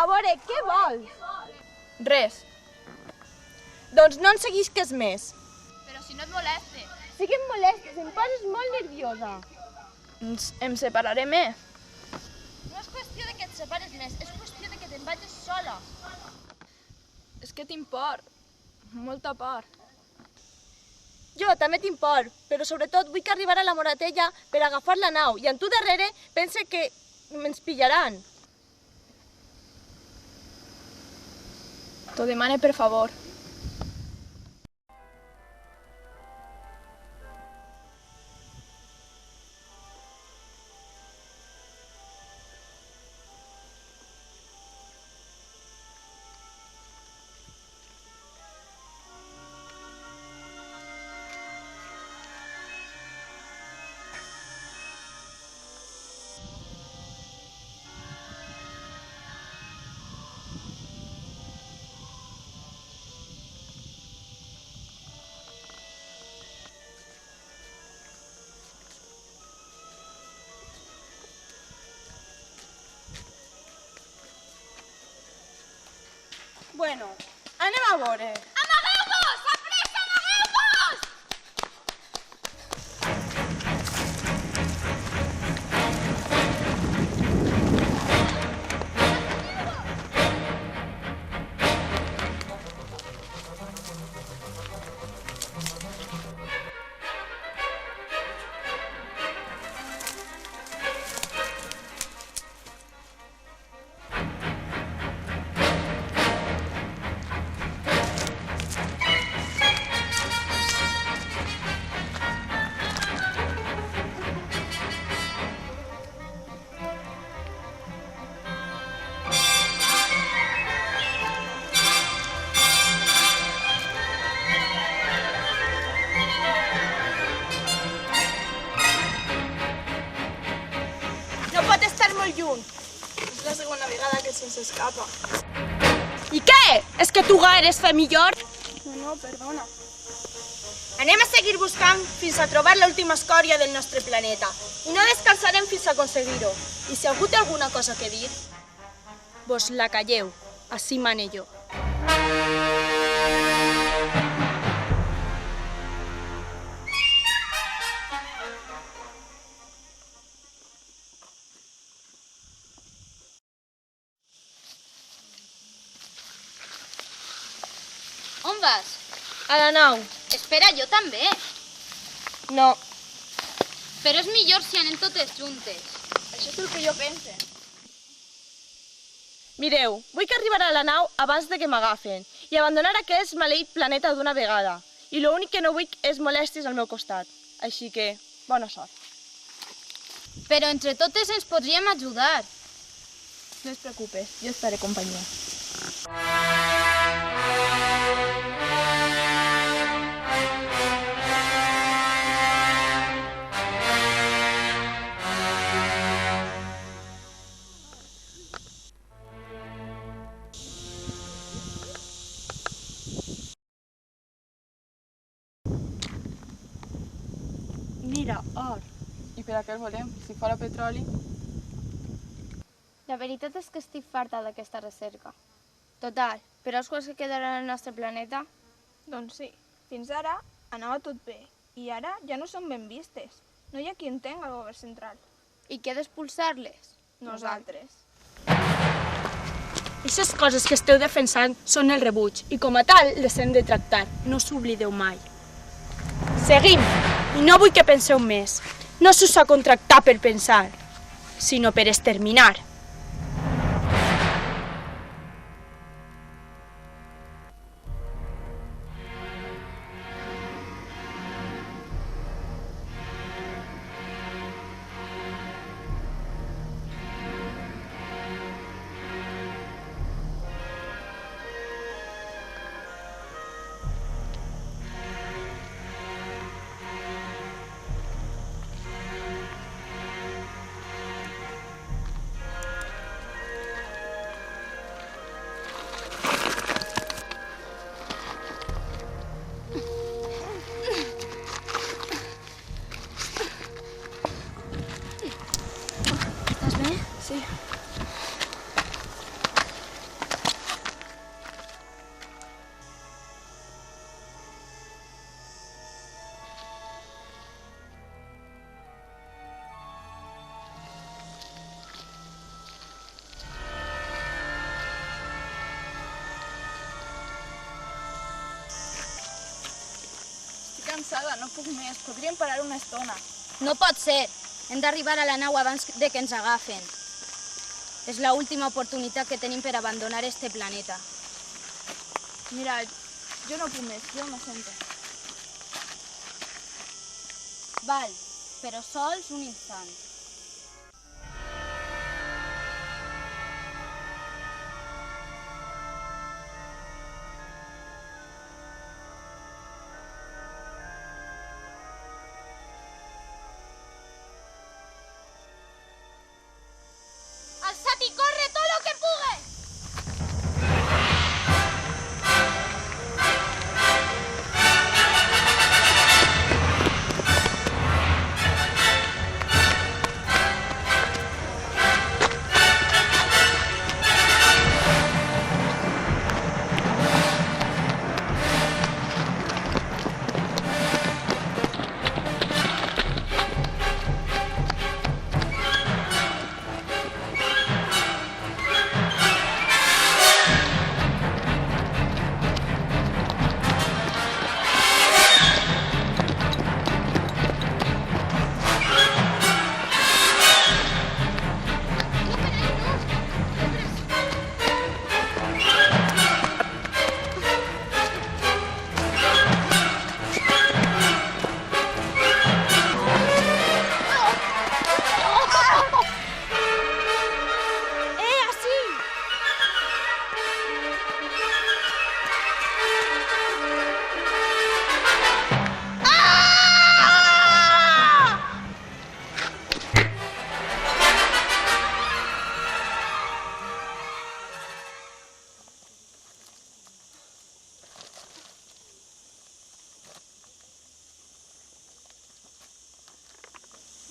a veure, què vols? Res. Doncs no en seguisques més. Però si no et moleste. Sí que em molestes, em poses molt nerviosa. Em separaré més. No és qüestió de que et separes més, és qüestió de que te'n vagis sola. És que tinc por. Molta por. Jo també tinc por, però sobretot vull que arribarà la Moratella per agafar la nau i en tu darrere pense que ens pillaran. T'ho demane per favor. Bueno, anem a veure. Amagueu-vos! A pressa, amagueu-vos! No pot estar molt lluny. És la segona vegada que se'ns escapa. I què? És que tu eres fer millor? No, perdona. Anem a seguir buscant fins a trobar l'última escòria del nostre planeta. I no descansarem fins a aconseguir-ho. I si algú té alguna cosa que dir, vos la calleu. Així mane jo. On vas? A la nau. Espera, jo també. No. Però és millor si anem totes juntes. Això és el que jo pense. Mireu, vull que arribarà a la nau abans de que m'agafen i abandonar aquest maleït planeta d'una vegada. I l'únic que no vull és molèsties al meu costat. Així que, bona sort. Però entre totes ens podríem ajudar. No es preocupes, jo estaré companyia. Mira, or. I per a què el volem? Si fora petroli... La veritat és que estic farta d'aquesta recerca. Total, però és que quedarà al nostre planeta? Doncs sí, fins ara anava tot bé i ara ja no són ben vistes. No hi ha qui entengui el govern central. I què d'expulsar-les? Nosaltres. Aquestes coses que esteu defensant són el rebuig i com a tal les hem de tractar. No s'oblideu mai. Seguim! I no vull que penseu més. No s'us ha contractat per pensar, sinó per exterminar. cansada, no puc més. Podríem parar una estona. No pot ser. Hem d'arribar a la nau abans de que ens agafen. És l'última oportunitat que tenim per abandonar este planeta. Mira, jo no puc més, jo me sento. Val, però sols un instant. Alça't i corre tot lo que pugues!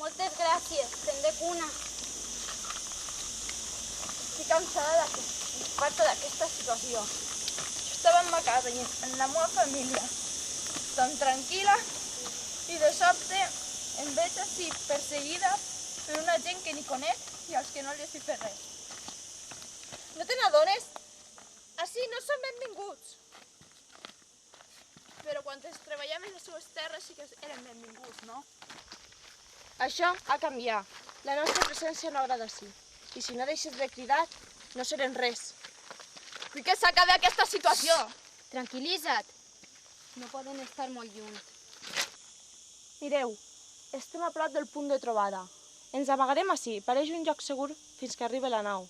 Moltes gràcies, te'n dec una. Estic cansada d'aquesta situació. Jo estava en ma casa i en la meva família, tan tranquil·la, i de sobte em veig així perseguida per una gent que ni conec i als que no els he fet res. No te n'adones? Així no són benvinguts. Però quan es treballem en les seues terres sí que eren benvinguts, no? Això ha canviat. La nostra presència no agrada així. I si no deixes de cridar, no serem res. Vull que s'acabi aquesta situació. Tranquil·litza't. No poden estar molt lluny. Mireu, estem a prop del punt de trobada. Ens amagarem ací. Pareix un lloc segur fins que arribi la nau.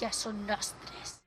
Ja són nostres.